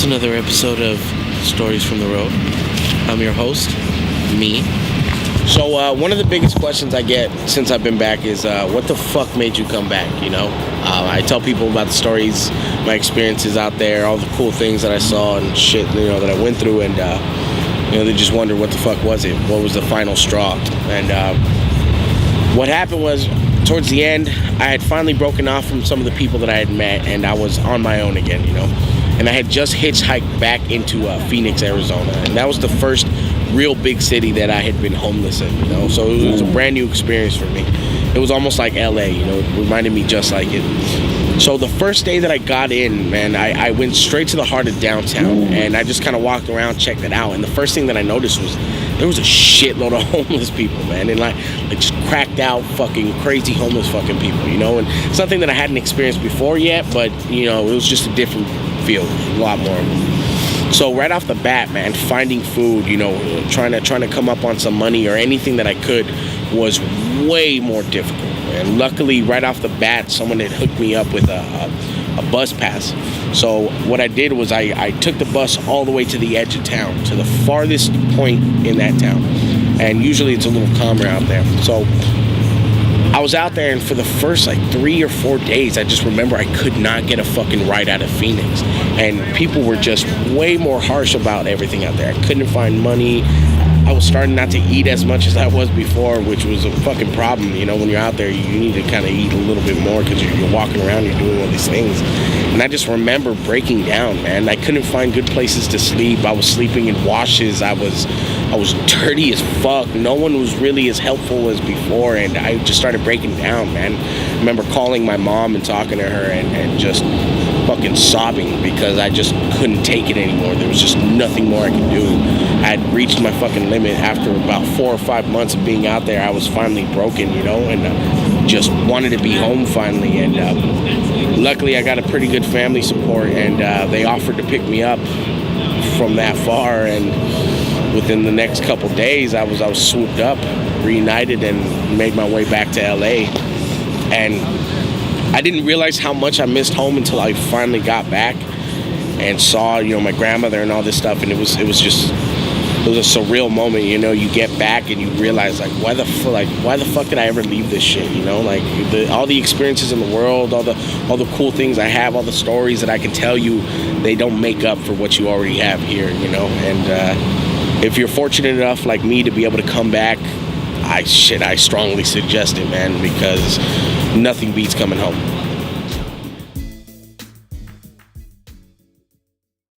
It's another episode of Stories from the Road. I'm your host, me. So one of the biggest questions I get since I've been back is, what the fuck made you come back, you know? I tell people about the stories, my experiences out there, all the cool things that I saw and shit, you know, that I went through, and, they just wonder what the fuck was it? What was the final straw? And what happened was, towards the end, I had finally broken off from some of the people that I had met, and I was on my own again, you know? And I had just hitchhiked back into Phoenix, Arizona, and that was the first real big city that I had been homeless in, you know? So it was a brand new experience for me. It was almost like LA, you know? It reminded me just like it. So the first day that I got in, man, I went straight to the heart of downtown, and I just kind of walked around, checked it out, and the first thing that I noticed was there was a shitload of homeless people, man, and like just cracked out fucking crazy homeless fucking people, you know? And something that I hadn't experienced before yet, but, you know, it was just a different feel, a lot more of them. So right off the bat, man, finding food, you know, trying to come up on some money or anything that I could was way more difficult. And luckily, right off the bat, someone had hooked me up with a bus pass. So what I did was I took the bus all the way to the edge of town, to the farthest point in that town. And usually it's a little calmer out there. So I was out there, and for the first like 3 or 4 days, I just remember I could not get a fucking ride out of Phoenix. And people were just way more harsh about everything out there. I couldn't find money. I was starting not to eat as much as I was before, which was a fucking problem. You know, when you're out there, you need to kind of eat a little bit more because you're walking around, you're doing all these things. And I just remember breaking down, man. I couldn't find good places to sleep. I was sleeping in washes. I was dirty as fuck. No one was really as helpful as before, and I just started breaking down, man. I remember calling my mom and talking to her and just fucking sobbing because I just couldn't take it anymore. There was just nothing more I could do. I had reached my fucking limit. After about 4 or 5 months of being out there, I was finally broken, you know, and just wanted to be home finally. And luckily I got a pretty good family support, and they offered to pick me up from that far, and within the next couple days I was swooped up, reunited, and made my way back to LA. And I didn't realize how much I missed home until I finally got back and saw, you know, my grandmother and all this stuff, and it was a surreal moment, you know. You get back and you realize, like, why the fuck did I ever leave this shit, you know? Like, all the experiences in the world, all the cool things I have, all the stories that I can tell you, they don't make up for what you already have here, you know. And if you're fortunate enough, like me, to be able to come back, I strongly suggest it, man, because nothing beats coming home.